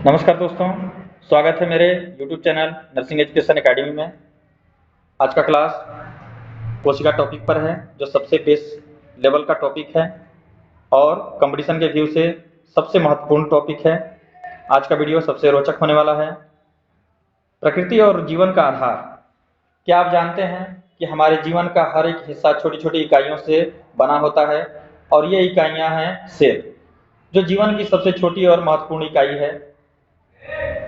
नमस्कार दोस्तों, स्वागत है मेरे YouTube channel nursing education academy में। आज का क्लास कोशिका टॉपिक पर है, जो सबसे बेस लेवल का टॉपिक है और कंपटीशन के व्यू से सबसे महत्वपूर्ण टॉपिक है। आज का वीडियो सबसे रोचक होने वाला है। प्रकृति और जीवन का आधार। क्या आप जानते हैं कि हमारे जीवन का हर एक हिस्सा छोटी छोटी इकाइयों से बना होता है और ये इकाइयाँ हैं सेल, जो जीवन की सबसे छोटी और महत्वपूर्ण इकाई है।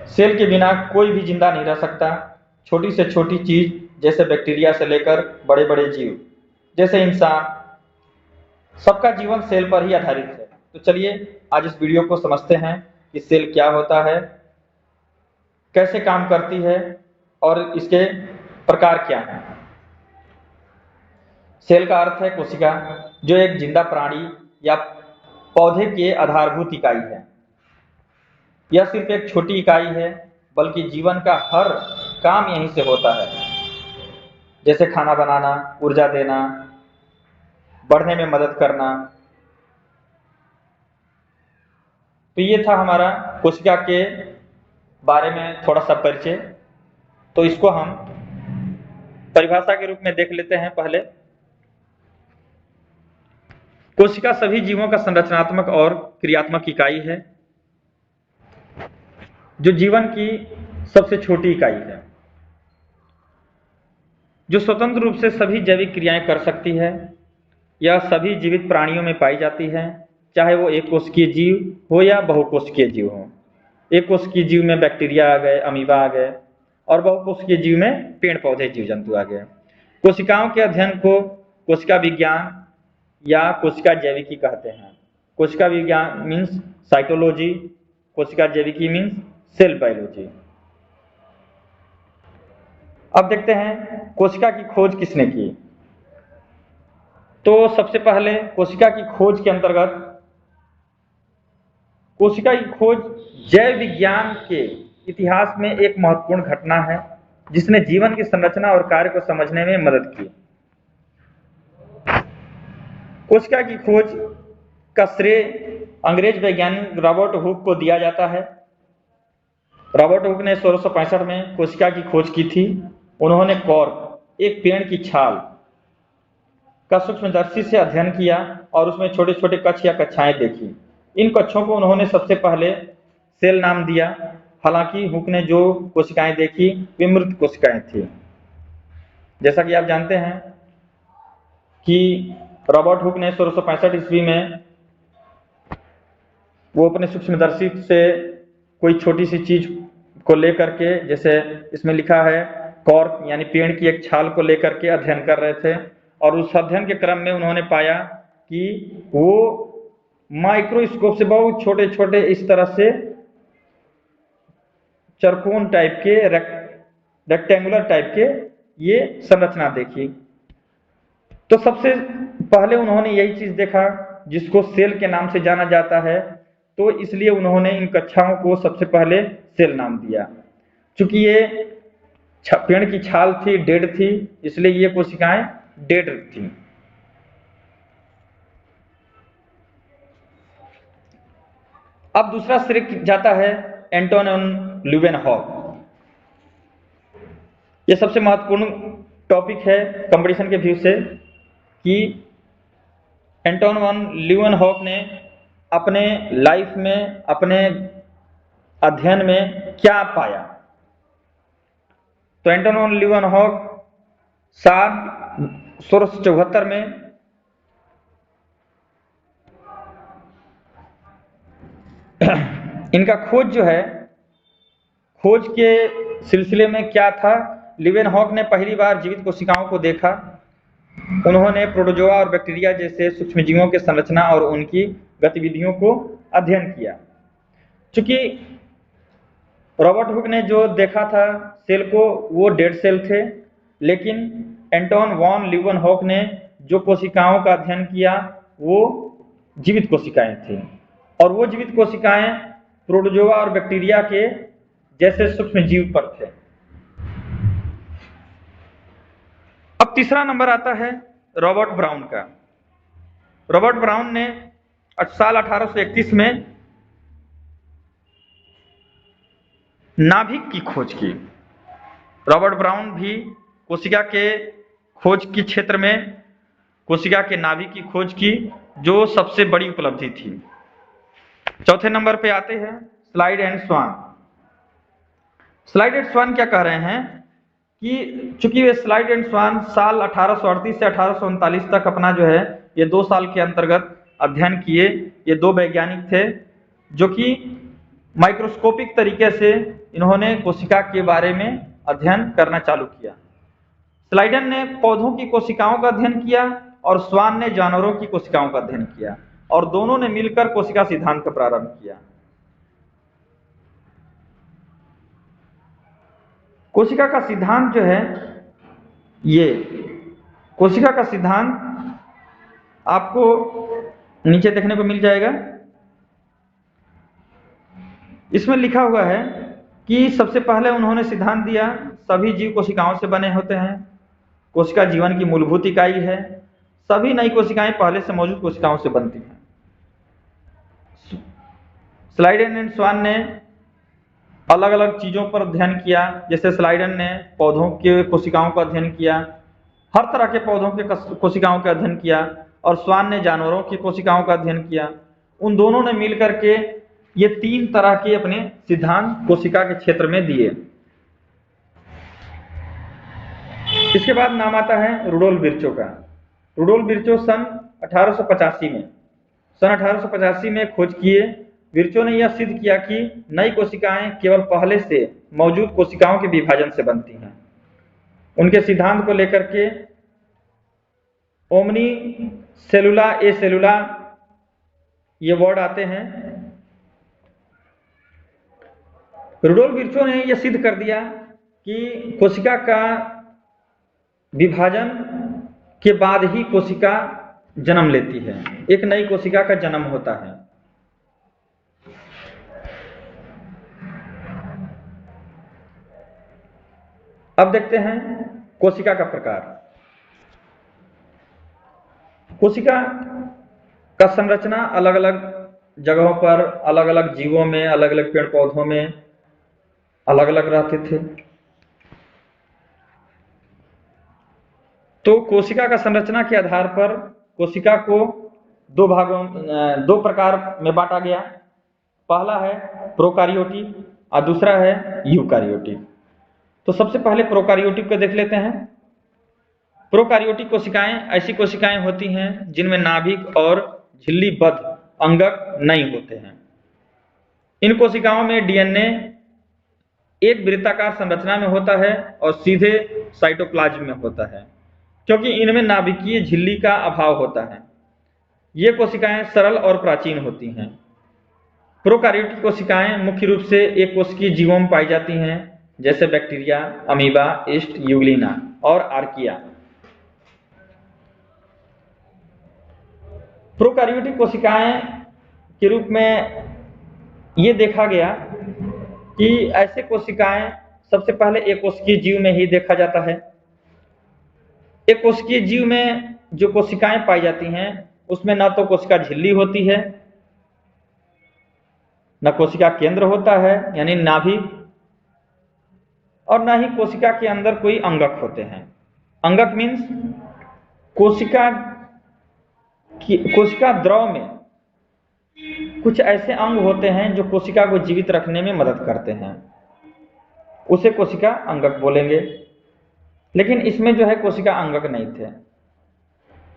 सेल के बिना कोई भी जिंदा नहीं रह सकता। छोटी से छोटी चीज जैसे बैक्टीरिया से लेकर बड़े बड़े जीव जैसे इंसान, सबका जीवन सेल पर ही आधारित है। तो चलिए आज इस वीडियो को समझते हैं कि सेल क्या होता है, कैसे काम करती है और इसके प्रकार क्या हैं। सेल का अर्थ है कोशिका, जो एक जिंदा प्राणी या पौधे की आधारभूत इकाई है। यह सिर्फ एक छोटी इकाई है, बल्कि जीवन का हर काम यहीं से होता है, जैसे खाना बनाना, ऊर्जा देना, बढ़ने में मदद करना। तो ये था हमारा कोशिका के बारे में थोड़ा सा परिचय। तो इसको हम परिभाषा के रूप में देख लेते हैं। पहले, कोशिका सभी जीवों का संरचनात्मक और क्रियात्मक इकाई है, जो जीवन की सबसे छोटी इकाई है, जो स्वतंत्र रूप से सभी जैविक क्रियाएं कर सकती है। यह सभी जीवित प्राणियों में पाई जाती है, चाहे वो एक कोशिकीय जीव हो या बहुकोशिकीय जीव हो। एक कोशिकीय जीव में बैक्टीरिया आ गए, अमीबा आ गए, और बहुकोशिकीय जीव में पेड़ पौधे जीव जंतु आ गए। कोशिकाओं के अध्ययन को कोशिका विज्ञान या कोशिका जैविकी कहते हैं। कोशिका विज्ञान मीन्स साइटोलॉजी, कोशिका जैविकी मीन्स सेल बायोलॉजी। अब देखते हैं कोशिका की खोज किसने की। तो सबसे पहले कोशिका की खोज के अंतर्गत, कोशिका की खोज जैव विज्ञान के इतिहास में एक महत्वपूर्ण घटना है, जिसने जीवन की संरचना और कार्य को समझने में मदद की। कोशिका की खोज का श्रेय अंग्रेज वैज्ञानिक रॉबर्ट हुक को दिया जाता है। रॉबर्ट हुक ने 1665 में कोशिका की खोज की थी। उन्होंने कॉर्क, एक पेड़ की छाल का सूक्ष्मदर्शी से अध्ययन किया और उसमें छोटे छोटे कक्ष या कक्षाएं देखी। इन कक्षों को उन्होंने सबसे पहले सेल नाम दिया। हालांकि हुक ने जो कोशिकाएं देखी वे मृत कोशिकाएं थी। जैसा कि आप जानते हैं कि रॉबर्ट हुक ने 1665 ईस्वी में वो अपने सूक्ष्मदर्शी से कोई छोटी सी चीज को लेकर के, जैसे इसमें लिखा है कॉर्क यानी पेड़ की एक छाल को लेकर के अध्ययन कर रहे थे। और उस अध्ययन के क्रम में उन्होंने पाया कि वो माइक्रोस्कोप से बहुत छोटे छोटे इस तरह से चरकोन टाइप के, रेक्टेंगुलर टाइप के ये संरचना देखी। तो सबसे पहले उन्होंने यही चीज देखा जिसको सेल के नाम से जाना जाता है। तो इसलिए उन्होंने इन कक्षाओं को सबसे पहले सेल नाम दिया। चूंकि ये पेड़ की छाल थी, डेड थी, इसलिए ये कोशिकाएं डेड थी। अब दूसरा श्रेय जाता है एंटोन ल्यूवेनहॉक। यह सबसे महत्वपूर्ण टॉपिक है कंपटीशन के व्यू से कि एंटोन ल्यूवेनहॉक ने अपने लाइफ में, अपने अध्ययन में क्या पाया। तो एंटोन ल्यूवेनहॉक साल 1674 में इनका खोज जो है, खोज के सिलसिले में क्या था, ल्यूवेनहॉक ने पहली बार जीवित कोशिकाओं को देखा। उन्होंने प्रोटोजोआ और बैक्टीरिया जैसे सूक्ष्मजीवों के संरचना और उनकी गतिविधियों को अध्ययन किया। चूंकि रॉबर्ट हुक ने जो देखा था सेल को, वो डेड सेल थे, लेकिन एंटोन वॉन ल्यूवेनहॉक ने जो कोशिकाओं का अध्ययन किया वो जीवित कोशिकाएं थी, और वो जीवित कोशिकाएं प्रोटोजोआ और बैक्टीरिया के जैसे सूक्ष्म जीव पर थे। अब तीसरा नंबर आता है रॉबर्ट ब्राउन का। रॉबर्ट ब्राउन ने साल 1831 में नाभिक की खोज की। रॉबर्ट ब्राउन भी कोशिका के खोज की क्षेत्र में कोशिका के नाभिक की खोज की, जो सबसे बड़ी उपलब्धि थी। चौथे नंबर पे आते हैं slide and swan. Slide and swan क्या कह रहे हैं कि चूंकि वे स्लाइड एंड स्वान साल 1838 से 1839 तक अपना जो है ये 2 साल के अंतर्गत अध्ययन किए। ये 2 वैज्ञानिक थे जो कि माइक्रोस्कोपिक तरीके से इन्होंने कोशिका के बारे में अध्ययन करना चालू किया। स्लाइडन ने पौधों की कोशिकाओं का अध्ययन किया और स्वान ने जानवरों की कोशिकाओं का अध्ययन किया, और दोनों ने मिलकर कोशिका सिद्धांत का प्रारंभ किया। कोशिका का सिद्धांत जो है, ये कोशिका का सिद्धांत आपको नीचे देखने को मिल जाएगा। इसमें लिखा हुआ है कि सबसे पहले उन्होंने सिद्धांत दिया सभी जीव कोशिकाओं से बने होते हैं, कोशिका जीवन की मूलभूत इकाई है, सभी नई कोशिकाएं पहले से मौजूद कोशिकाओं से बनती हैं। स्लाइडन एंड स्वान ने अलग अलग चीजों पर अध्ययन किया, जैसे स्लाइडन ने पौधों के कोशिकाओं का अध्ययन किया, हर तरह के पौधों के कोशिकाओं का अध्ययन किया, और स्वान ने जानवरों की कोशिकाओं का अध्ययन किया। उन दोनों ने मिलकर के ये 3 तरह के अपने सिद्धांत कोशिका के क्षेत्र में दिए। इसके बाद नाम आता है रुडोल्फ विर्चो का। रुडोल्फ विर्चो सन 1885 में खोज किए। विर्चो ने यह सिद्ध किया कि नई कोशिकाएं केवल पहले से मौजूद कोशिकाओं के विभाजन से बनती हैं। उनके सिद्धांत को लेकर के ओमनी सेलुला ए सेलुला ये वर्ड आते हैं। रुडोल्फ विर्चो ने यह सिद्ध कर दिया कि कोशिका का विभाजन के बाद ही कोशिका जन्म लेती है, एक नई कोशिका का जन्म होता है। अब देखते हैं कोशिका का प्रकार। कोशिका का संरचना अलग अलग जगहों पर, अलग अलग जीवों में, अलग अलग पेड़ पौधों में अलग अलग रहते थे। तो कोशिका का संरचना के आधार पर कोशिका को 2 प्रकार में बांटा गया। पहला है प्रोकारियोटिक और दूसरा है यूकारियोटिक। तो सबसे पहले प्रोकारियोटिक को देख लेते हैं। प्रोकारियोटिक कोशिकाएं ऐसी कोशिकाएं होती हैं जिनमें नाभिक और झिल्लीबद्ध अंगक नहीं होते हैं। इन कोशिकाओं में डीएनए एक वृत्ताकार संरचना में होता है और सीधे साइटोप्लाज्म में होता है, क्योंकि इनमें नाभिकीय झिल्ली का अभाव होता है। ये कोशिकाएं सरल और प्राचीन होती हैं। प्रोकारियोटिक कोशिकाएं मुख्य रूप से एक कोशिकीय जीवों में पाई जाती हैं, जैसे बैक्टीरिया, अमीबा, ईस्ट, यूग्लिना और आर्किया। प्रोकारियोटिक कोशिकाएं के रूप में ये देखा गया कि ऐसे कोशिकाएं सबसे पहले एक कोशिकीय जीव में ही देखा जाता है। एक कोशिकीय जीव में जो कोशिकाएं पाई जाती हैं उसमें न तो कोशिका झिल्ली होती है, न कोशिका केंद्र होता है यानी नाभिक, और न ही कोशिका के अंदर कोई अंगक होते हैं। अंगक मीन्स कोशिका द्रव में कुछ ऐसे अंग होते हैं जो कोशिका को जीवित रखने में मदद करते हैं, उसे कोशिका अंगक बोलेंगे। लेकिन इसमें जो है कोशिका अंगक नहीं थे।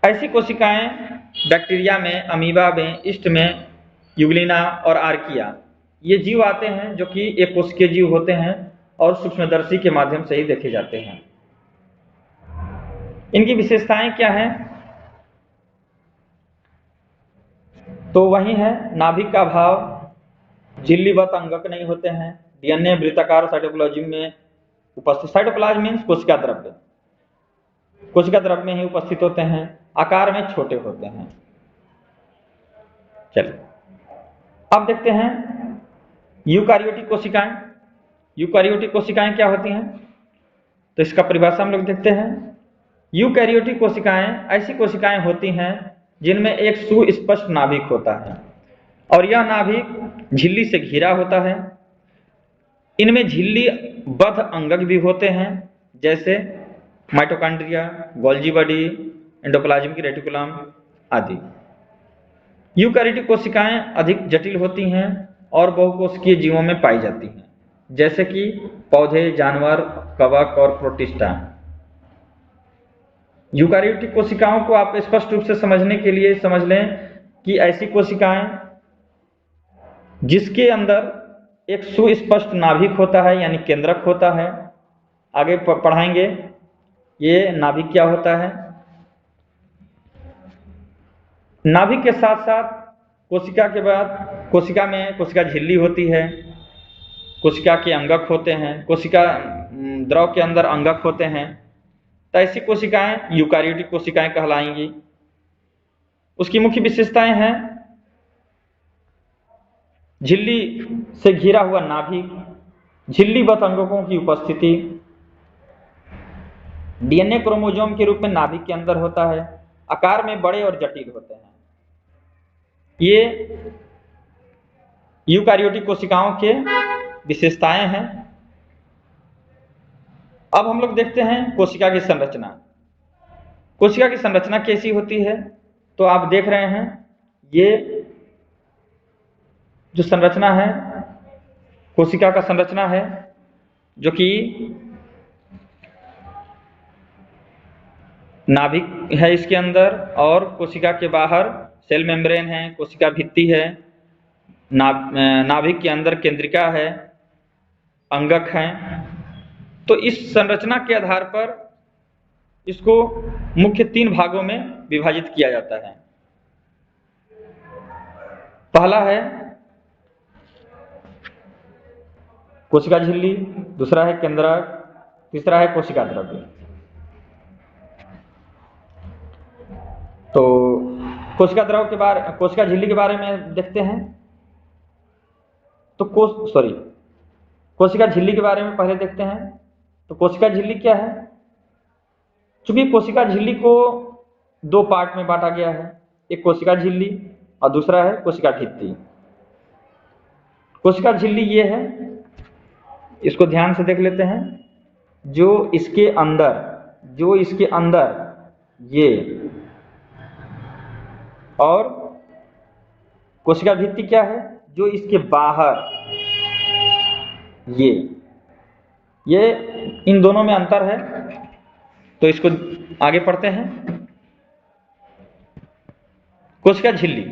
ऐसी कोशिकाएं बैक्टीरिया में, अमीबा में, ईस्ट में, यूग्लिना और आर्किया, ये जीव आते हैं जो कि एक कोशिकीय जीव होते हैं और सूक्ष्मदर्शी के माध्यम से ही देखे जाते हैं। इनकी विशेषताएं क्या हैं? तो वही है, नाभिक का अभाव, झिल्लीबद्ध अंगक नहीं होते हैं, डीएनए वृत्ताकार साइटोप्लाज्म में उपस्थित, साइटोप्लाज्म मीन्स कोशिका द्रव्य, कोशिका द्रव्य में ही उपस्थित होते हैं, आकार में छोटे होते हैं। चलिए अब देखते हैं यूकारियोटिक कोशिकाएं। यूकारियोटिक कोशिकाएं क्या होती हैं, तो इसका परिभाषा हम लोग देखते हैं। यूकैरियोटिक कोशिकाएं ऐसी कोशिकाएं होती हैं जिनमें एक सुस्पष्ट नाभिक होता है और यह नाभिक झिल्ली से घिरा होता है। इनमें झिल्लीबद्ध अंगक भी होते हैं, जैसे mitochondria, Golgi body, endoplasmic reticulum आदि। यूकारियोटिक कोशिकाएं अधिक जटिल होती हैं और बहुकोशिकीय जीवों में पाई जाती हैं, जैसे कि पौधे, जानवर, कवक और प्रोटिस्टा। यूकारियोटिक कोशिकाओं को आप स्पष्ट रूप से समझने के लिए समझ लें कि ऐसी कोशिकाएं जिसके अंदर एक सुस्पष्ट नाभिक होता है, यानी केंद्रक होता है। आगे पढ़ाएंगे ये नाभिक क्या होता है। नाभिक के साथ साथ कोशिका के बाद कोशिका में कोशिका झिल्ली होती है, कोशिका के अंगक होते हैं, कोशिका द्रव के अंदर अंगक होते हैं। तो ऐसी कोशिकाएं यूकारियोटिक कोशिकाएं कहलाएंगी। उसकी मुख्य विशेषताएं हैं झिल्ली से घिरा हुआ नाभिक, झिल्लीबद्ध अंगकों की उपस्थिति, डीएनए क्रोमोसोम के रूप में नाभिक के अंदर होता है, आकार में बड़े और जटिल होते हैं। ये यूकारियोटिक कोशिकाओं के विशेषताएं हैं। अब हम लोग देखते हैं कोशिका की संरचना। कोशिका की संरचना कैसी होती है, तो आप देख रहे हैं ये जो संरचना है कोशिका का संरचना है, जो कि नाभिक है इसके अंदर, और कोशिका के बाहर सेल मेम्ब्रेन है, कोशिका भित्ति है, नाभिक के अंदर केंद्रिका है, अंगक हैं। तो इस संरचना के आधार पर इसको मुख्य 3 भागों में विभाजित किया जाता है। पहला है कोशिका झिल्ली, दूसरा है केंद्रक, तीसरा है कोशिका द्रव्य। तो कोशिका झिल्ली के बारे में देखते हैं। तो कोशिका झिल्ली के बारे में पहले देखते हैं। तो कोशिका झिल्ली क्या है? चूंकि कोशिका झिल्ली को 2 पार्ट में बांटा गया है, एक कोशिका झिल्ली और दूसरा है कोशिका भित्ति। कोशिका झिल्ली ये है, इसको ध्यान से देख लेते हैं। जो इसके अंदर ये, और कोशिका भित्ति क्या है? जो इसके बाहर ये इन दोनों में अंतर है। तो इसको आगे पढ़ते हैं। कोशिका झिल्ली,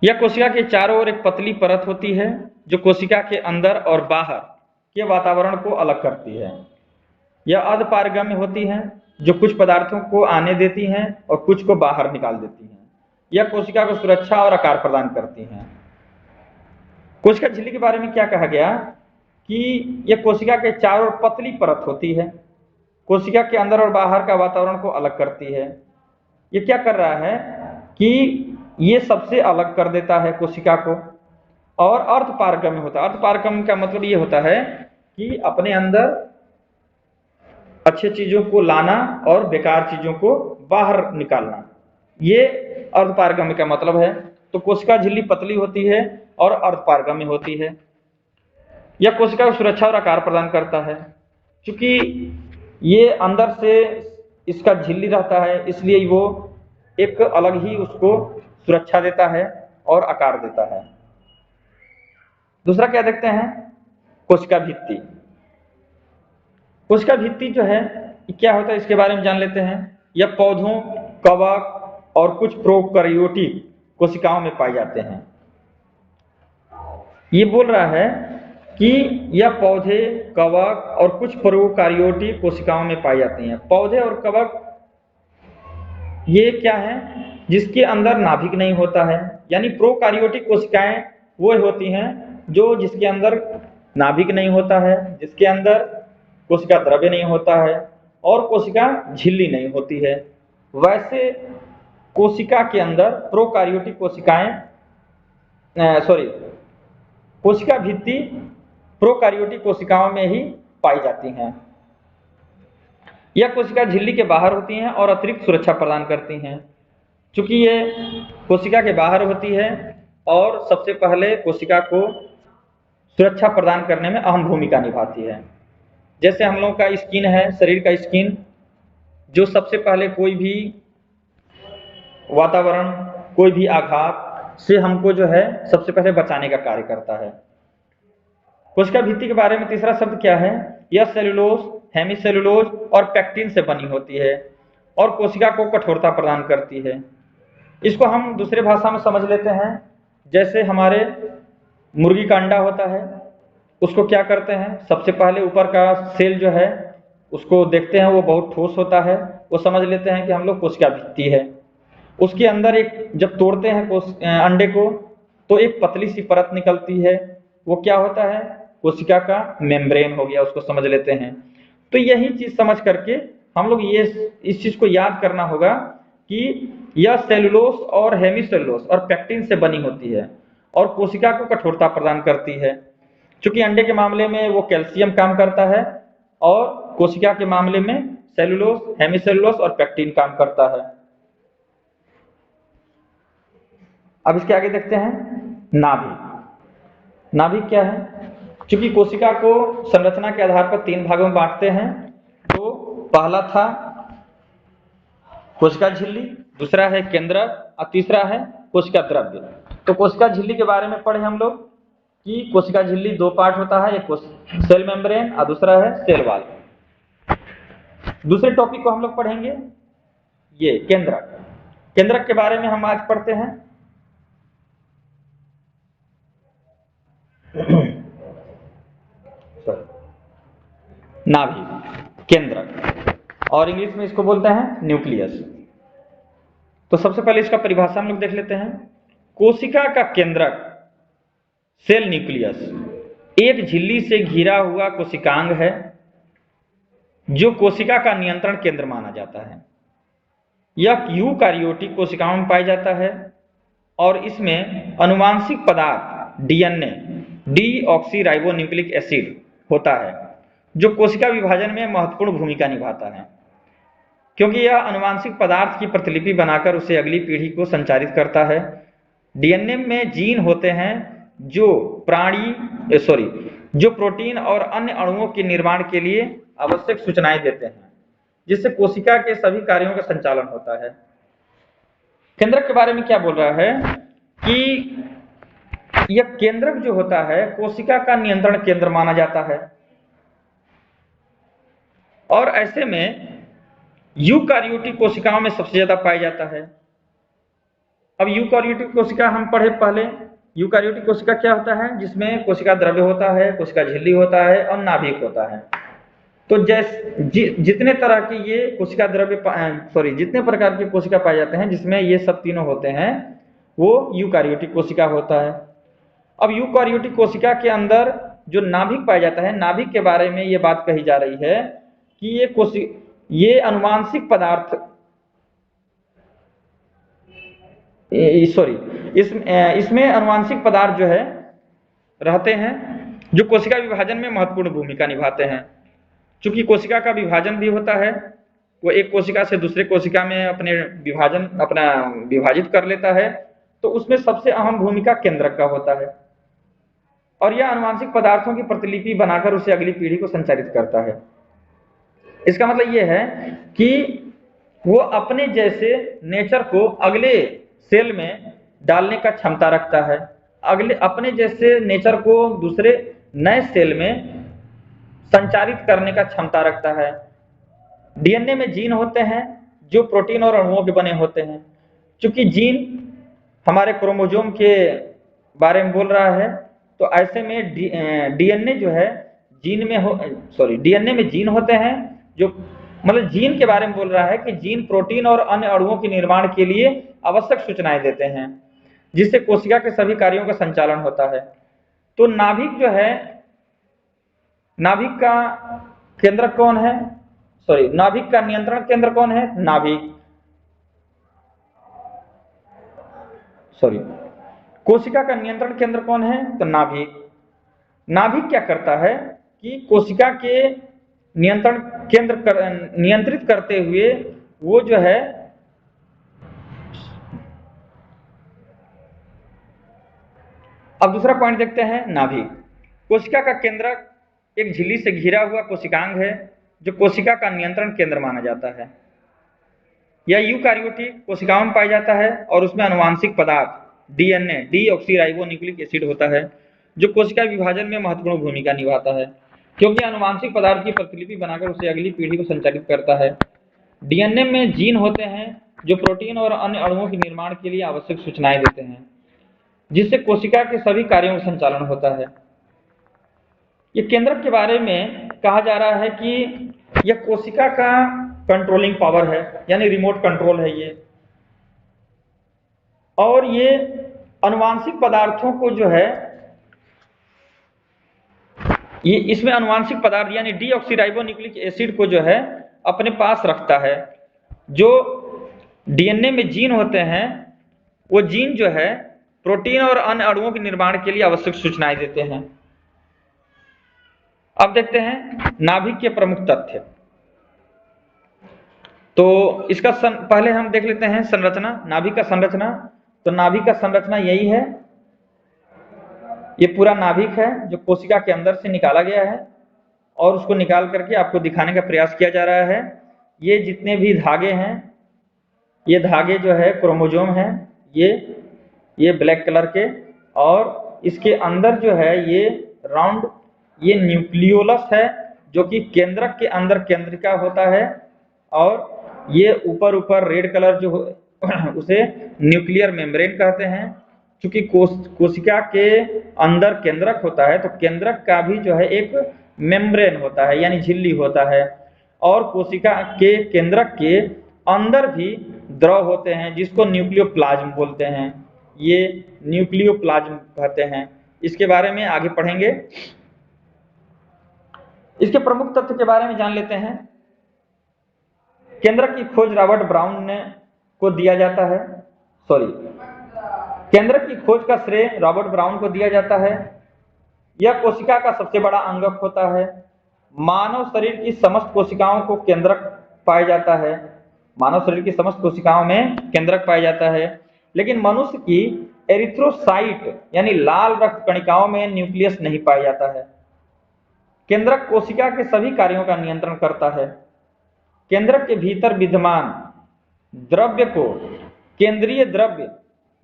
यह कोशिका के चारों ओर एक पतली परत होती है जो कोशिका के अंदर और बाहर के वातावरण को अलग करती है। यह अर्धपारगम्य होती है, जो कुछ पदार्थों को आने देती हैं और कुछ को बाहर निकाल देती हैं। यह कोशिका को सुरक्षा और आकार प्रदान करती हैं। कोशिका झिल्ली के बारे में क्या कहा गया कि यह कोशिका के चारों ओर पतली परत होती है, कोशिका के अंदर और बाहर का वातावरण को अलग करती है। ये क्या कर रहा है कि ये सबसे अलग कर देता है कोशिका को, और अर्धपारगम्य होता है। अर्धपारगम्य का मतलब ये होता है कि अपने अंदर अच्छे चीजों को लाना और बेकार चीजों को बाहर निकालना, ये अर्धपारगम्य का मतलब है। तो कोशिका झिल्ली पतली होती है और अर्धपारगम्य होती है। यह कोशिका को सुरक्षा और आकार प्रदान करता है। क्योंकि ये अंदर से इसका झिल्ली रहता है, इसलिए वो एक अलग ही उसको सुरक्षा देता है और आकार देता है। दूसरा क्या देखते हैं? कोशिका भित्ति। कोशिका भित्ति जो है क्या होता है, इसके बारे में जान लेते हैं। यह पौधों, कवक और कुछ प्रोकैरियोटिक कोशिकाओं में पाए जाते हैं। ये बोल रहा है कि यह पौधे, कवक और कुछ प्रोकैरियोटिक कोशिकाओं में पाई जाती हैं। पौधे और कवक ये क्या है? जिसके अंदर नाभिक नहीं होता है, यानी प्रोकैरियोटिक कोशिकाएं वो होती हैं जो जिसके अंदर नाभिक नहीं होता है, जिसके अंदर कोशिका द्रव्य नहीं होता है और कोशिका झिल्ली नहीं होती है। वैसे कोशिका के अंदर प्रोकैरियोटिक कोशिका भित्ति प्रोकैरियोटिक कोशिकाओं में ही पाई जाती हैं। यह कोशिका झिल्ली के बाहर होती हैं और अतिरिक्त सुरक्षा प्रदान करती हैं। चूंकि ये कोशिका के बाहर होती है और सबसे पहले कोशिका को सुरक्षा प्रदान करने में अहम भूमिका निभाती है। जैसे हम लोगों का स्किन है, शरीर का स्किन, जो सबसे पहले कोई भी वातावरण, कोई भी आघात से हमको जो है सबसे पहले बचाने का कार्य करता है। कोशिका भित्ति के बारे में तीसरा शब्द क्या है? यह सेलुलोज, हेमीसेलुलोज और पेक्टिन से बनी होती है और कोशिका को कठोरता प्रदान करती है। इसको हम दूसरे भाषा में समझ लेते हैं, जैसे हमारे मुर्गी का अंडा होता है, उसको क्या करते हैं, सबसे पहले ऊपर का सेल जो है उसको देखते हैं, वो बहुत ठोस होता है, वो समझ लेते हैं कि हम लोग कोशिका भित्ति है। उसके अंदर एक जब तोड़ते हैं अंडे को, तो एक पतली सी परत निकलती है, वो क्या होता है? कोशिका का मेम्ब्रेन हो गया, उसको समझ लेते हैं। तो यही चीज समझ करके हम लोग ये इस चीज को याद करना होगा कि यह सेलुलोज और हेमीसेलुलोज और पेक्टिन से बनी होती है और कोशिका को कठोरता प्रदान करती है। चूंकि अंडे के मामले में वो कैल्शियम काम करता है और कोशिका के मामले में सेलुलोज, हेमीसेलुलोज और पेक्टिन काम करता है। अब इसके आगे देखते हैं नाभिक। नाभिक क्या है? चूंकि कोशिका को संरचना के आधार पर 3 भागों में बांटते हैं, तो पहला था कोशिका झिल्ली, दूसरा है केंद्रक और तीसरा है कोशिका द्रव्य। तो कोशिका झिल्ली के बारे में पढ़े हम लोग कि कोशिका झिल्ली 2 पार्ट होता है, एक सेल मेम्ब्रेन और दूसरा है सेल वॉल। दूसरे टॉपिक को हम लोग पढ़ेंगे ये केंद्रक। केंद्रक के बारे में हम आज पढ़ते हैं। नाभिक, केंद्रक, और इंग्लिश में इसको बोलते हैं न्यूक्लियस। तो सबसे पहले इसका परिभाषा हम लोग देख लेते हैं। कोशिका का केंद्रक, सेल न्यूक्लियस, एक झिल्ली से घिरा हुआ कोशिकांग है जो कोशिका का नियंत्रण केंद्र माना जाता है। यह यूकार्योटिक कोशिकाओं में पाया जाता है और इसमें अनुवांशिक पदार्थ डीएनए, डीऑक्सीराइबोन्यूक्लिक एसिड होता है, जो कोशिका विभाजन में महत्वपूर्ण भूमिका निभाता है, क्योंकि यह अनुवांशिक पदार्थ की प्रतिलिपि बनाकर उसे अगली पीढ़ी को संचारित करता है। डीएनए में जीन होते हैं जो प्रोटीन और अन्य अणुओं के निर्माण के लिए आवश्यक सूचनाएं देते हैं, जिससे कोशिका के सभी कार्यों का संचालन होता है। केंद्रक के बारे में क्या बोल रहा है कि यह केंद्रक जो होता है कोशिका का नियंत्रण केंद्र माना जाता है और ऐसे में यूकार्योटिक कोशिकाओं में सबसे ज्यादा पाया जाता है। अब यूकार्योटिक कोशिका हम पढ़े पहले। यूकार्योटिक कोशिका क्या होता है? जिसमें कोशिका द्रव्य होता है, कोशिका झिल्ली होता है और नाभिक होता है। तो जितने तरह की ये कोशिका द्रव्य जितने प्रकार की कोशिका पाए जाते हैं जिसमें ये सब तीनों होते हैं, वो यूकार्योटिक कोशिका होता है। अब यूकार्योटिक कोशिका के अंदर जो नाभिक पाया जाता है, नाभिक के बारे में ये बात कही जा रही है कि ये अनुवांशिक पदार्थ इसमें अनुवांशिक पदार्थ जो है रहते हैं जो कोशिका विभाजन में महत्वपूर्ण भूमिका निभाते हैं। चूंकि कोशिका का विभाजन भी होता है, वो एक कोशिका से दूसरे कोशिका में अपना विभाजित कर लेता है, तो उसमें सबसे अहम भूमिका केंद्रक का होता है और यह अनुवांशिक पदार्थों की प्रतिलिपि बनाकर उसे अगली पीढ़ी को संचारित करता है। इसका मतलब यह है कि वो अपने जैसे नेचर को अगले सेल में डालने का क्षमता रखता है, अपने जैसे नेचर को दूसरे नए सेल में संचारित करने का क्षमता रखता है। डीएनए में जीन होते हैं जो प्रोटीन और अणुओं के बने होते हैं। चूंकि जीन हमारे क्रोमोसोम के बारे में बोल रहा है, तो ऐसे में डीएनए जो है डीएनए में जीन होते हैं जो मतलब जीन के बारे में बोल रहा है कि जीन प्रोटीन और अन्य अणुओं के निर्माण के लिए आवश्यक सूचनाएं देते हैं, जिससे कोशिका के सभी कार्यों का संचालन होता है। तो नाभिक जो है, नाभिक का केंद्रक कौन है? नाभिक का नियंत्रण केंद्र कौन है? कोशिका का नियंत्रण केंद्र कौन है? तो नाभिक। नाभिक क्या करता है कि कोशिका के नियंत्रण केंद्र नियंत्रित करते हुए वो जो है अब दूसरा पॉइंट देखते हैं नाभिक। कोशिका का केंद्रक एक झिल्ली से घिरा हुआ कोशिकांग है जो कोशिका का नियंत्रण केंद्र माना जाता है। यह यूकार्योटिक कोशिकाओं में पाया जाता है और उसमें आनुवांशिक पदार्थ डीएनए डीऑक्सीराइबोन्यूक्लिक एसिड होता है जो कोशिका विभाजन में महत्वपूर्ण भूमिका निभाता है, क्योंकि आनुवांशिक पदार्थ की प्रतिलिपि बनाकर उसे अगली पीढ़ी को संचालित करता है। डीएनए में जीन होते हैं जो प्रोटीन और अन्य अणुओं के निर्माण के लिए आवश्यक सूचनाएं देते हैं, जिससे कोशिका के सभी कार्यों का संचालन होता है। ये केंद्रक के बारे में कहा जा रहा है कि यह कोशिका का कंट्रोलिंग पावर है, यानी रिमोट कंट्रोल है ये, और ये आनुवांशिक पदार्थों को जो है ये इसमें आनुवांशिक पदार्थ यानी डीऑक्सीराइबोन्यूक्लिक एसिड को जो है अपने पास रखता है। जो डीएनए में जीन होते हैं वो जीन जो है प्रोटीन और अन्य अणुओं के निर्माण के लिए आवश्यक सूचनाएं देते हैं। अब देखते हैं नाभिक के प्रमुख तथ्य। तो इसका पहले हम देख लेते हैं संरचना, नाभिक का संरचना। तो नाभिक का संरचना यही है, ये पूरा नाभिक है जो कोशिका के अंदर से निकाला गया है और उसको निकाल करके आपको दिखाने का प्रयास किया जा रहा है। ये जितने भी धागे हैं, ये धागे जो है क्रोमोसोम हैं, ये ब्लैक कलर के, और इसके अंदर जो है ये राउंड ये न्यूक्लियोलस है जो कि केंद्रक के अंदर केंद्रिका होता है, और ये ऊपर रेड कलर जो उसे न्यूक्लियर मेम्ब्रेन कहते हैं। क्योंकि कोशिका के अंदर केंद्रक होता है तो केंद्रक का भी जो है एक मेम्ब्रेन होता है यानी झिल्ली होता है, और कोशिका के केंद्रक के अंदर भी द्रव होते हैं जिसको न्यूक्लियोप्लाज्म बोलते हैं, ये न्यूक्लियोप्लाज्म कहते हैं। इसके बारे में आगे पढ़ेंगे। इसके प्रमुख तथ्य के बारे में जान लेते हैं। केंद्रक की खोज रॉबर्ट ब्राउन को दिया जाता है, केंद्रक की खोज का श्रेय रॉबर्ट ब्राउन को दिया जाता है। यह कोशिका का सबसे बड़ा अंगक होता है। मानव शरीर की समस्त कोशिकाओं को केंद्रक पाया जाता है, मानव शरीर की समस्त कोशिकाओं में केंद्रक पाया जाता है, लेकिन मनुष्य की एरिथ्रोसाइट यानी लाल रक्त कणिकाओं में न्यूक्लियस नहीं पाया जाता है। केंद्रक कोशिका के सभी कार्यों का नियंत्रण करता है। केंद्रक के भीतर विद्यमान द्रव्य को केंद्रीय द्रव्य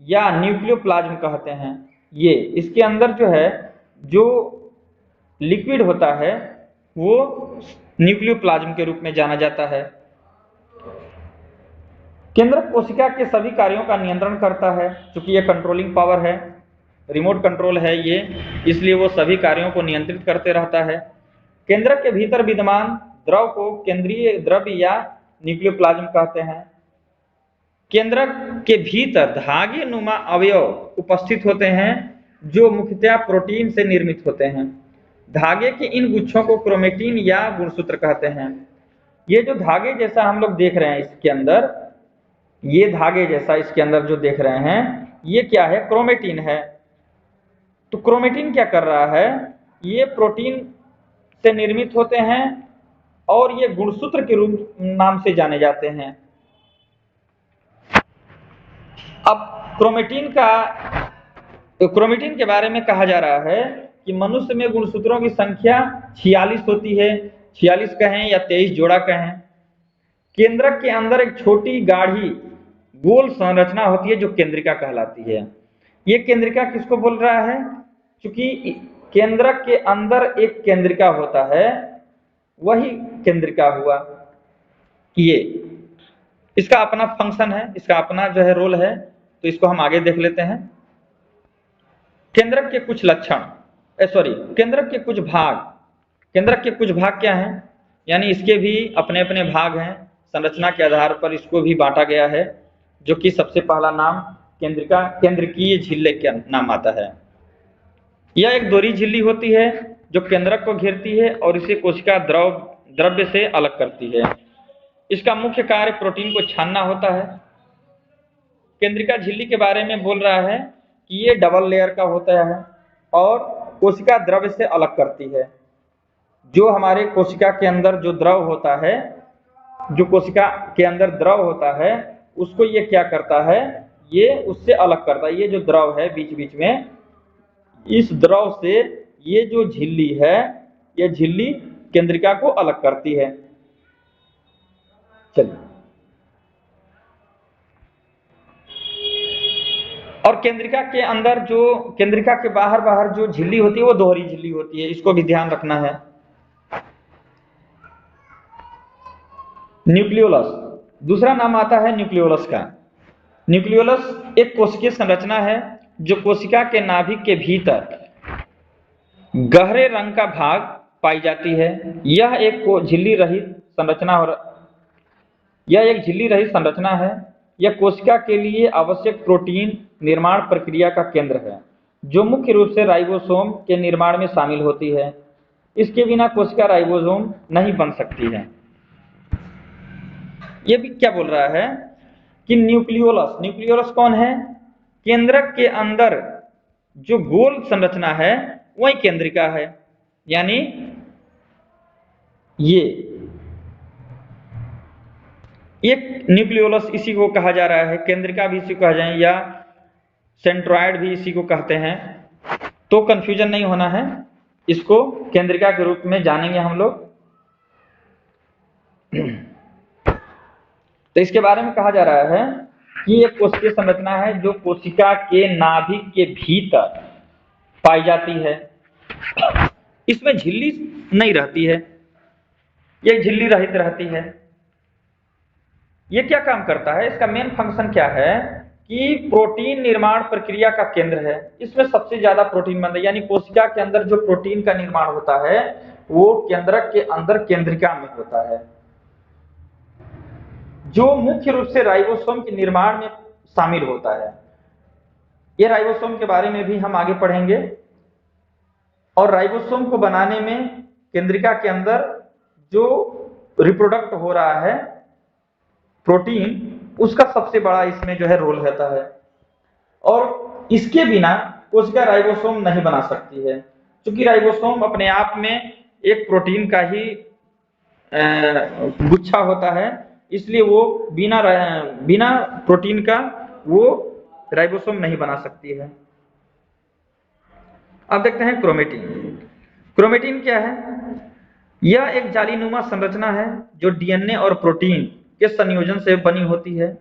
या न्यूक्लियोप्लाज्म कहते हैं। ये इसके अंदर जो है जो लिक्विड होता है वो न्यूक्लियोप्लाज्म के रूप में जाना जाता है। केंद्रक कोशिका के सभी कार्यों का नियंत्रण करता है। चूंकि ये कंट्रोलिंग पावर है, रिमोट कंट्रोल है ये, इसलिए वो सभी कार्यों को नियंत्रित करते रहता है। केंद्रक के भीतर विद्यमान द्रव को केंद्रीय द्रव्य या न्यूक्लियोप्लाज्म कहते हैं। केंद्रक के भीतर धागे नुमा अवयव उपस्थित होते हैं जो मुख्यतः प्रोटीन से निर्मित होते हैं। धागे के इन गुच्छों को क्रोमेटिन या गुणसूत्र कहते हैं। ये जो धागे जैसा हम लोग देख रहे हैं इसके अंदर, ये धागे जैसा इसके अंदर जो देख रहे हैं ये क्या है? क्रोमेटिन है। तो क्रोमेटिन क्या कर रहा है? ये प्रोटीन से निर्मित होते हैं और ये गुणसूत्र के रूप नाम से जाने जाते हैं। अब क्रोमेटिन के बारे में कहा जा रहा है कि मनुष्य में गुणसूत्रों की संख्या 46 होती है, 46 कहें या 23 जोड़ा कहें। केंद्रक के अंदर एक छोटी गाढ़ी गोल संरचना होती है जो केंद्रिका कहलाती है। ये केंद्रिका किसको बोल रहा है? क्योंकि केंद्रक के अंदर एक केंद्रिका होता है, वही केंद्रिका हुआ। ये इसका अपना फंक्शन है, इसका अपना जो है रोल है, तो इसको हम आगे देख लेते हैं। केंद्रक के कुछ लक्षण, केंद्रक के कुछ भाग। केंद्रक के कुछ भाग क्या हैं? यानी इसके भी अपने अपने भाग हैं, संरचना के आधार पर इसको भी बांटा गया है, जो कि सबसे पहला नाम केंद्रकीय झिल्ली का नाम आता है। यह एक दोहरी झिल्ली होती है जो केंद्रक को घेरती है और इसे कोशिका द्रव्य से अलग करती है। इसका मुख्य कार्य प्रोटीन को छानना होता है। केंद्रिका झिल्ली के बारे में बोल रहा है कि ये डबल लेयर का होता है और कोशिका द्रव्य से अलग करती है। जो हमारे कोशिका के अंदर जो द्रव होता है, जो कोशिका के अंदर द्रव होता है, उसको ये क्या करता है? ये उससे अलग करता है। ये जो द्रव है बीच बीच में, इस द्रव से ये जो झिल्ली है, ये झिल्ली केंद्रिका को अलग करती है। चलिए, और केंद्रिका के अंदर जो, केंद्रिका के बाहर जो झिल्ली होती है वो दोहरी झिल्ली होती है, इसको भी ध्यान रखना है। न्यूक्लियोलस, दूसरा नाम आता है न्यूक्लियोलस का। न्यूक्लियोलस एक कोशिकीय संरचना है जो कोशिका के नाभिक के भीतर गहरे रंग का भाग पाई जाती है। यह एक झिल्ली रहित संरचना है। यह कोशिका के लिए आवश्यक प्रोटीन निर्माण प्रक्रिया का केंद्र है, जो मुख्य रूप से राइबोसोम के निर्माण में शामिल होती है। इसके बिना कोशिका राइबोसोम नहीं बन सकती है। ये भी क्या बोल रहा है कि न्यूक्लियोलस कौन है? केंद्रक के अंदर जो गोल संरचना है वही केंद्रिका है। यानी ये एक न्यूक्लियोलस इसी को कहा जा रहा है, केंद्रिका भी इसी को कहा जाए, या सेंट्रॉइड भी इसी को कहते हैं। तो कंफ्यूजन नहीं होना है, इसको केंद्रिका के रूप में जानेंगे हम लोग। तो इसके बारे में कहा जा रहा है कि एक कोशिकीय संरचना है जो कोशिका के नाभिक के भीतर पाई जाती है। इसमें झिल्ली नहीं रहती है, यह झिल्ली रहित रहती है। ये क्या काम करता है? इसका मेन फंक्शन क्या है कि प्रोटीन निर्माण प्रक्रिया का केंद्र है। इसमें सबसे ज्यादा प्रोटीन बनता है, यानी कोशिका के अंदर जो प्रोटीन का निर्माण होता है वो केंद्रक के अंदर केंद्रिका में होता है, जो मुख्य रूप से राइबोसोम के निर्माण में शामिल होता है। ये राइबोसोम के बारे में भी हम आगे पढ़ेंगे। और राइबोसोम को बनाने में केंद्रिका के अंदर जो रिप्रोडक्ट हो रहा है प्रोटीन, उसका सबसे बड़ा इसमें जो है रोल रहता है। और इसके बिना कोशिका राइबोसोम नहीं बना सकती है, क्योंकि राइबोसोम अपने आप में एक प्रोटीन का ही गुच्छा होता है, इसलिए वो बिना प्रोटीन का वो राइबोसोम नहीं बना सकती है। अब देखते हैं क्रोमेटिन। क्रोमेटिन क्या है? यह एक जालीनुमा संरचना है जो डीएनए और प्रोटीन के संयोजन से बनी होती है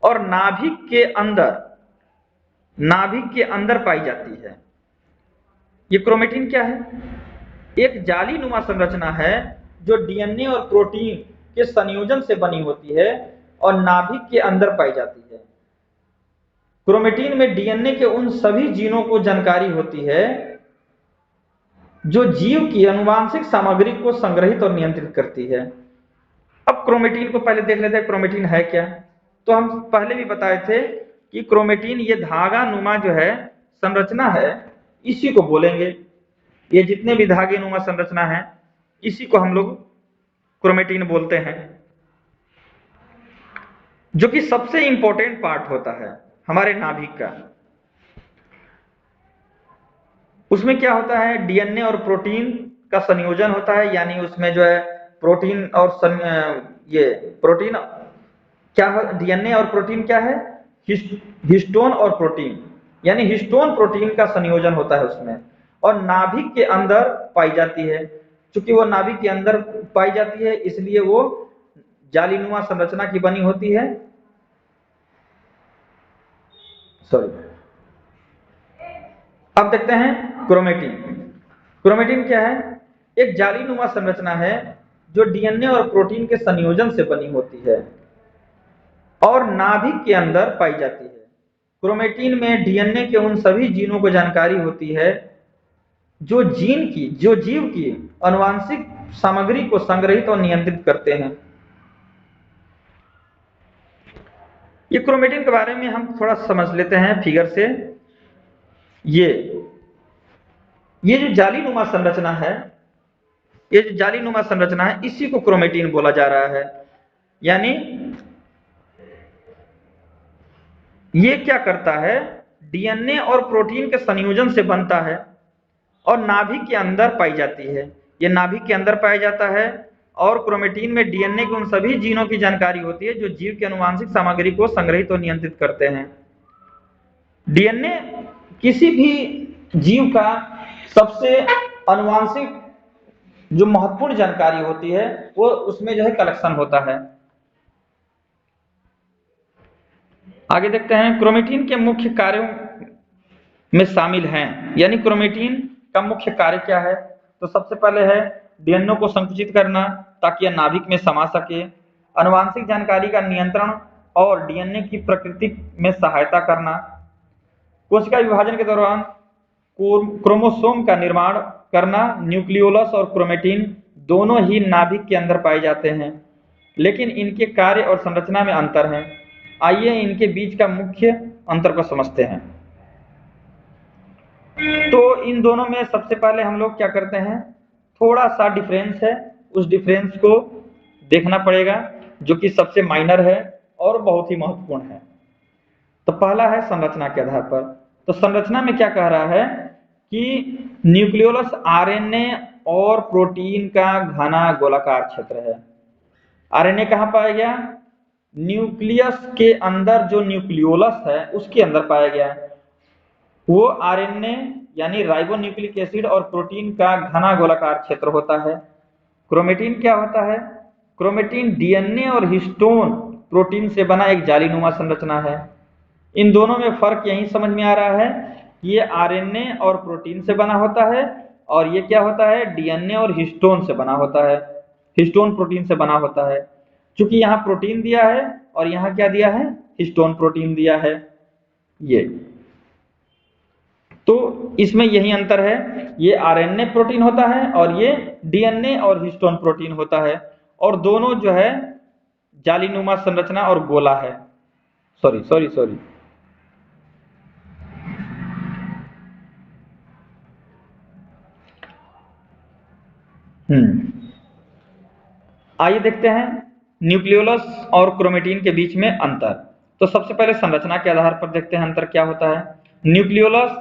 और नाभिक के अंदर पाई जाती है। ये क्रोमेटिन क्या है? एक जालीनुमा संरचना है जो डीएनए और प्रोटीन के संयोजन से बनी होती है और नाभिक के अंदर पाई जाती है। क्रोमेटिन में डीएनए के उन सभी जीनों को जानकारी होती है जो जीव की आनुवांशिक सामग्री को संग्रहित और नियंत्रित करती है। अब क्रोमेटिन को पहले देख लेते हैं, क्रोमेटिन है क्या? तो हम पहले भी बताए थे कि क्रोमेटिन ये धागा नुमा जो है संरचना है, इसी को बोलेंगे। ये जितने भी धागे नुमा संरचना है इसी को हम लोग क्रोमेटिन बोलते हैं, जो कि सबसे इंपॉर्टेंट पार्ट होता है हमारे नाभिक का। उसमें क्या होता है? डीएनए और प्रोटीन का संयोजन होता है, यानी उसमें जो है प्रोटीन और प्रोटीन क्या है? डीएनए और प्रोटीन क्या है? हिस्टोन और प्रोटीन, यानी हिस्टोन प्रोटीन का संयोजन होता है उसमें, और नाभिक के अंदर पाई जाती है। चूंकि वो नाभिक के अंदर पाई जाती है इसलिए वो जालीनुमा संरचना की बनी होती है। अब देखते हैं क्रोमेटिन। क्रोमेटिन क्या है? एक जालीनुमा संरचना है जो डीएनए और प्रोटीन के संयोजन से बनी होती है और नाभिक के अंदर पाई जाती है। क्रोमेटिन में डीएनए के उन सभी जीनों को जानकारी होती है जो जीव की आनुवांशिक सामग्री को संग्रहित और नियंत्रित करते हैं। ये क्रोमेटिन के बारे में हम थोड़ा समझ लेते हैं फिगर से। ये जो जालीनुमा संरचना है, इसी को क्रोमेटिन बोला जा रहा है। यानी ये क्या करता है? डीएनए और प्रोटीन के संयोजन से बनता है और नाभिक के अंदर पाई जाती है। ये नाभिक के अंदर पाया जाता है और क्रोमेटिन में डीएनए के उन सभी जीनों की जानकारी होती है जो जीव की आनुवांशिक सामग्री को संग्रहित और नियंत्रित करते हैं। डीएनए किसी भी जीव का सबसे आनुवांशिक जो महत्वपूर्ण जानकारी होती है वो उसमें जो है कलेक्शन होता है। आगे देखते हैं क्रोमेटिन के मुख्य कार्यों में शामिल हैं, यानी क्रोमेटिन का मुख्य कार्य क्या है। तो सबसे पहले है डीएनए को संकुचित करना ताकि यह नाभिक में समा सके, आनुवांशिक जानकारी का नियंत्रण और डीएनए की प्रकृति में सहायता करना, कोशिका विभाजन के दौरान क्रोमोसोम का निर्माण करना। न्यूक्लियोलस और क्रोमेटिन दोनों ही नाभिक के अंदर पाए जाते हैं, लेकिन इनके कार्य और संरचना में अंतर है। आइए इनके बीच का मुख्य अंतर को समझते हैं। तो इन दोनों में सबसे पहले हम लोग क्या करते हैं, थोड़ा सा डिफरेंस है, उस डिफरेंस को देखना पड़ेगा जो कि सबसे माइनर है और बहुत ही महत्वपूर्ण है। तो पहला है संरचना के आधार पर। तो संरचना में क्या कह रहा है कि न्यूक्लियोलस आरएनए और प्रोटीन का घना गोलाकार क्षेत्र है। आरएनए कहाँ पाया गया, न्यूक्लियस के अंदर जो न्यूक्लियोलस है उसके अंदर पाया गया। वो आरएनए यानी राइबोन्यूक्लिक एसिड और प्रोटीन का घना गोलाकार क्षेत्र होता है। क्रोमेटिन क्या होता है, क्रोमेटिन डीएनए और हिस्टोन प्रोटीन से बना एक जालीनुमा संरचना है। इन दोनों में फर्क यही समझ में आ रहा है, ये आरएनए और प्रोटीन से बना होता है और ये क्या होता है, डीएनए और हिस्टोन से बना होता है, हिस्टोन प्रोटीन से बना होता है। चूंकि यहाँ प्रोटीन दिया है और यहाँ क्या दिया है, हिस्टोन प्रोटीन दिया है। ये तो इसमें यही अंतर है, ये आरएनए प्रोटीन होता है और ये डीएनए और हिस्टोन प्रोटीन होता है, और दोनों जो है जालीनुमा संरचना और गोला है। सॉरी आइए देखते हैं न्यूक्लियोलस और क्रोमेटिन के बीच में अंतर। तो सबसे पहले संरचना के आधार पर देखते हैं अंतर क्या होता है। न्यूक्लियोलस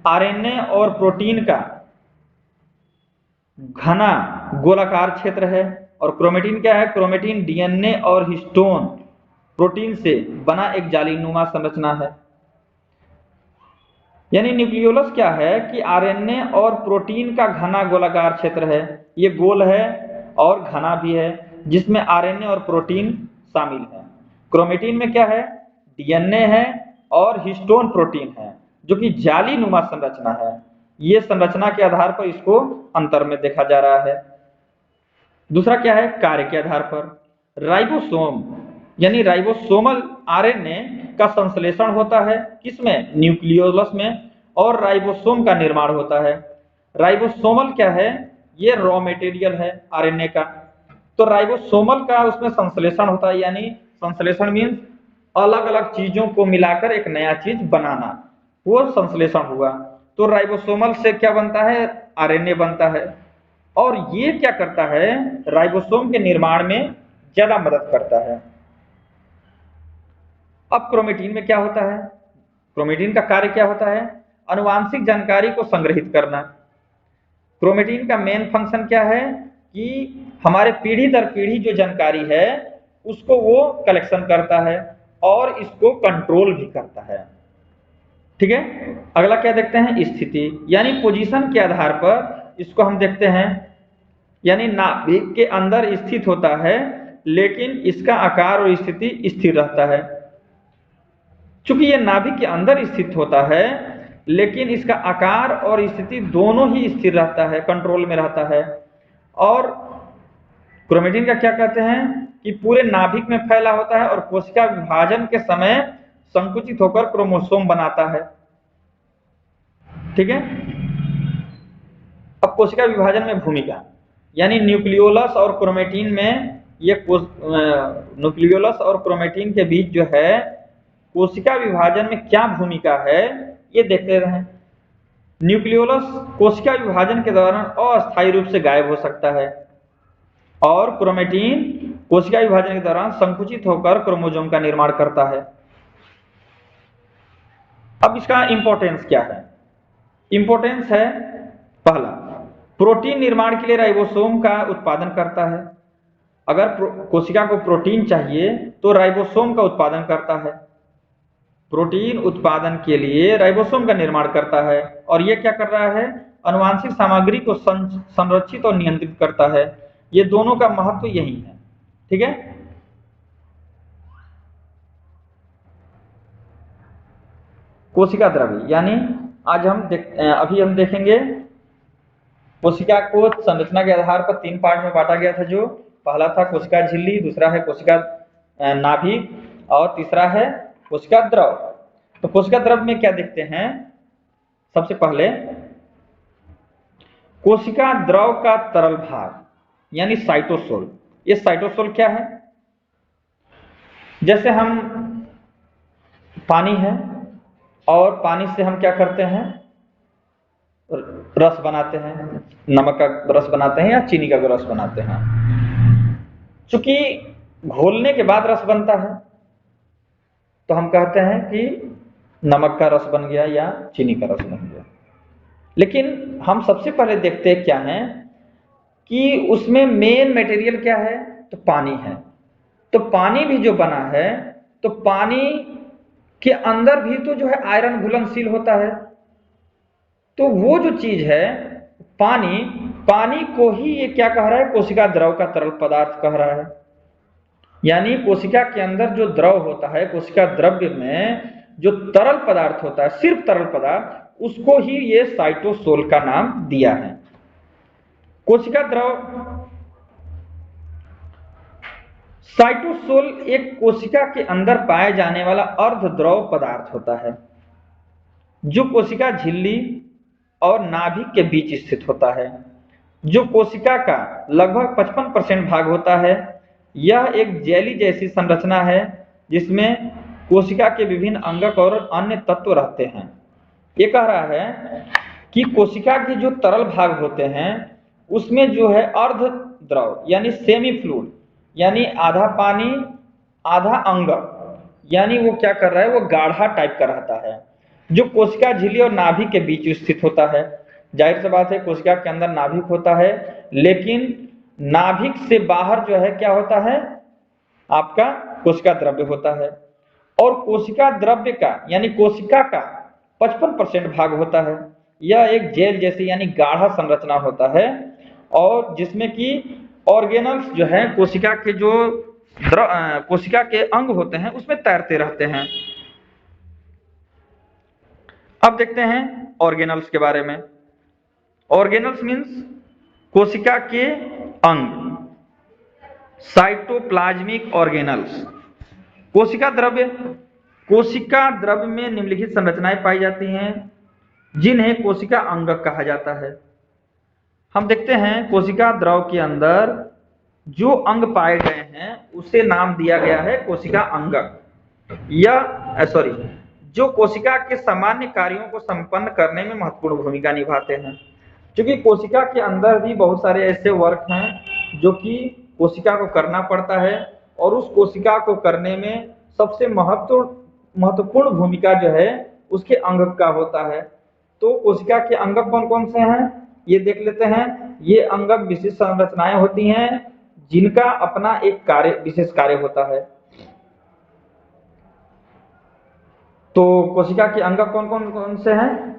आरएनए और प्रोटीन का घना गोलाकार क्षेत्र है, और क्रोमेटिन क्या है, क्रोमेटिन डीएनए और हिस्टोन प्रोटीन से बना एक जालीनुमा संरचना है। यानी न्यूक्लियोलस क्या है कि आरएनए और प्रोटीन का घना गोलाकार क्षेत्र है, ये गोल है और घना भी है, जिसमें आरएनए और प्रोटीन शामिल है। क्रोमेटिन में क्या है, डीएनए है और हिस्टोन प्रोटीन है, जो कि जालीनुमा संरचना है। ये संरचना के आधार पर इसको अंतर में देखा जा रहा है। दूसरा क्या है, कार्य के आधार पर। राइबोसोम यानी राइबोसोमल आरएनए का संश्लेषण होता है, किसमें, न्यूक्लियोलस में, और राइबोसोम का निर्माण होता है। राइबोसोमल क्या है, ये रॉ मटेरियल है आरएनए का। तो राइबोसोमल का उसमें संश्लेषण होता है, यानी संश्लेषण मीन्स अलग अलग चीजों को मिलाकर एक नया चीज बनाना, वो संश्लेषण हुआ। तो राइबोसोमल से क्या बनता है, आरएनए बनता है, और ये क्या करता है, राइबोसोम के निर्माण में ज्यादा मदद करता है। अब क्रोमेटिन में क्या होता है, क्रोमेटिन का कार्य क्या होता है, आनुवांशिक जानकारी को संग्रहित करना। क्रोमेटिन का मेन फंक्शन क्या है कि हमारे पीढ़ी दर पीढ़ी जो जानकारी है उसको वो कलेक्शन करता है और इसको कंट्रोल भी करता है। ठीक है, अगला क्या देखते हैं, स्थिति यानी पोजीशन के आधार पर इसको हम देखते हैं। यानी नाभिक के अंदर स्थित होता है, लेकिन इसका आकार और स्थिति स्थिर रहता है। चूंकि ये नाभिक के अंदर स्थित होता है, लेकिन इसका आकार और स्थिति दोनों ही स्थिर रहता है, कंट्रोल में रहता है। और क्रोमेटिन का क्या कहते हैं कि पूरे नाभिक में फैला होता है और कोशिका विभाजन के समय संकुचित होकर क्रोमोसोम बनाता है। ठीक है, अब कोशिका विभाजन में भूमिका, यानी न्यूक्लियोलस और क्रोमेटिन में ये न्यूक्लियोलस और क्रोमेटिन के बीच जो है कोशिका विभाजन में क्या भूमिका है, ये देखते रहें। न्यूक्लियोलस कोशिका विभाजन के दौरान अस्थायी रूप से गायब हो सकता है, और क्रोमेटिन कोशिका विभाजन के दौरान संकुचित होकर क्रोमोसोम का निर्माण करता है। अब इसका इंपॉर्टेंस क्या है, इंपॉर्टेंस है, पहला, प्रोटीन निर्माण के लिए राइबोसोम का उत्पादन करता है। अगर कोशिका को प्रोटीन चाहिए तो राइबोसोम का उत्पादन करता है। प्रोटीन उत्पादन के लिए राइबोसोम का निर्माण करता है, और ये क्या कर रहा है, आनुवांशिक सामग्री को संरक्षित और नियंत्रित करता है। ये दोनों का महत्व यही है। ठीक है, कोशिका द्रव्य यानी आज अभी हम देखेंगे कोशिका को संरचना के आधार पर 3 पार्ट में बांटा गया था। जो पहला था कोशिका झिल्ली, दूसरा है कोशिका नाभिक और तीसरा है कोशिका द्रव। तो कोशिका द्रव में क्या देखते हैं, सबसे पहले कोशिका द्रव का तरल भाग यानी साइटोसोल। ये साइटोसोल क्या है, जैसे हम पानी है और पानी से हम क्या करते हैं, रस बनाते हैं, नमक का रस बनाते हैं या चीनी का रस बनाते हैं। चूंकि घोलने के बाद रस बनता है तो हम कहते हैं कि नमक का रस बन गया या चीनी का रस बन गया। लेकिन हम सबसे पहले देखते हैं क्या है कि उसमें मेन मटेरियल क्या है, तो पानी है। तो पानी भी जो बना है तो पानी के अंदर भी तो जो है आयरन घुलनशील होता है। तो वो जो चीज है पानी को ही ये क्या कह रहा है, कोशिका द्रव का तरल पदार्थ कह रहा है। यानी कोशिका के अंदर जो द्रव होता है, कोशिका द्रव्य में जो तरल पदार्थ होता है, सिर्फ तरल पदार्थ, उसको ही ये साइटोसोल का नाम दिया है। कोशिका द्रव साइटोसोल एक कोशिका के अंदर पाए जाने वाला अर्धद्रव पदार्थ होता है जो कोशिका झिल्ली और नाभिक के बीच स्थित होता है, जो कोशिका का लगभग 55% भाग होता है। यह एक जेली जैसी संरचना है जिसमें कोशिका के विभिन्न अंगक और अन्य तत्व रहते हैं। ये कह रहा है कि कोशिका के जो तरल भाग होते हैं उसमें जो है अर्धद्रव यानी सेमी फ्लूइड यानी आधा पानी आधा अंगक, यानी वो क्या कर रहा है, वो गाढ़ा टाइप का रहता है, जो कोशिका झिल्ली और नाभिक के बीच स्थित होता है। जाहिर सी बात है कोशिका के अंदर नाभिक होता है, लेकिन नाभिक से बाहर जो है क्या होता है, आपका कोशिका द्रव्य होता है। और कोशिका द्रव्य का यानी कोशिका का 55% भाग होता है। यह एक जेल जैसी यानी गाढ़ा संरचना होता है, और जिसमें कि ऑर्गेनल्स जो है कोशिका के जो कोशिका के अंग होते हैं उसमें तैरते रहते हैं। अब देखते हैं ऑर्गेनल्स के बारे में। ऑर्गेनल्स मीन्स कोशिका के अंग, साइटोप्लाज्मिक ऑर्गेनल्स। कोशिका द्रव्य में निम्नलिखित संरचनाएं पाई जाती हैं जिन्हें कोशिका अंगक कहा जाता है। हम देखते हैं कोशिका द्रव के अंदर जो अंग पाए गए हैं उसे नाम दिया गया है कोशिका अंगक। जो कोशिका के सामान्य कार्यों को संपन्न करने में महत्वपूर्ण भूमिका निभाते हैं। क्योंकि कोशिका के अंदर भी बहुत सारे ऐसे वर्क हैं जो कि कोशिका को करना पड़ता है, और उस कोशिका को करने में सबसे महत्वपूर्ण भूमिका जो है उसके अंगक का होता है। तो कोशिका के अंगक कौन कौन से हैं ये देख लेते हैं। ये अंगक विशिष्ट संरचनाएं होती हैं जिनका अपना एक विशेष कार्य होता है। तो कोशिका के अंगक कौन कौन से हैं,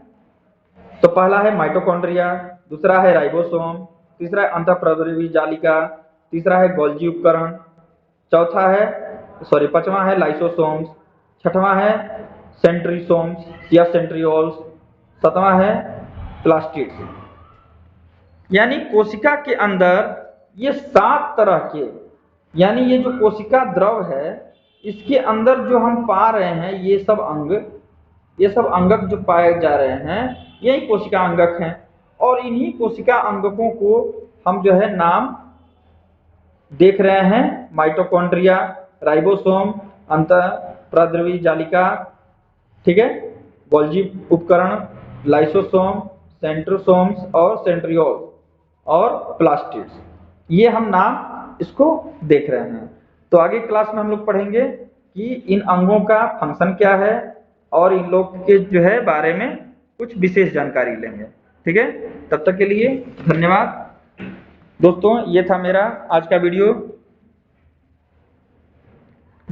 तो पहला है माइटोकॉन्ड्रिया, दूसरा है राइबोसोम, तीसरा है अंतःप्रादुर्वी जालिका, तीसरा है गोल्जी उपकरण, पांचवा है लाइसोसोम्स, छठवां है सेंट्रियोल्स या सेंट्रियोल्स, सातवां है प्लास्टिड्स। यानी कोशिका के अंदर ये 7 तरह के, यानी ये जो कोशिका द्रव है इसके अंदर जो हम पा रहे हैं ये सब अंगक जो पाए जा रहे हैं यही कोशिका अंगक हैं। और इन्हीं कोशिका अंगकों को हम जो है नाम देख रहे हैं, माइटोकॉन्ड्रिया, राइबोसोम, अंतःप्रादुर्वी जालिका, ठीक है, गोल्जी उपकरण, लाइसोसोम, सेंट्रोसोम्स और सेंट्रियोल्स और प्लास्टिड्स, ये हम नाम इसको देख रहे हैं। तो आगे क्लास में हम लोग पढ़ेंगे कि इन अंगों का फंक्शन क्या है और इन लोग के जो है बारे में कुछ विशेष जानकारी लेंगे। ठीक है, तब तक के लिए धन्यवाद दोस्तों। ये था मेरा आज का वीडियो।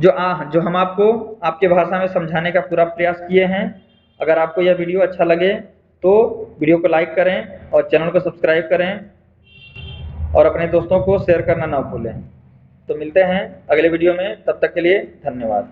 जो हम आपको आपके भाषा में समझाने का पूरा प्रयास किए हैं। अगर आपको यह वीडियो अच्छा लगे तो वीडियो को लाइक करें और चैनल को सब्सक्राइब करें और अपने दोस्तों को शेयर करना ना भूलें। तो मिलते हैं अगले वीडियो में, तब तक के लिए धन्यवाद।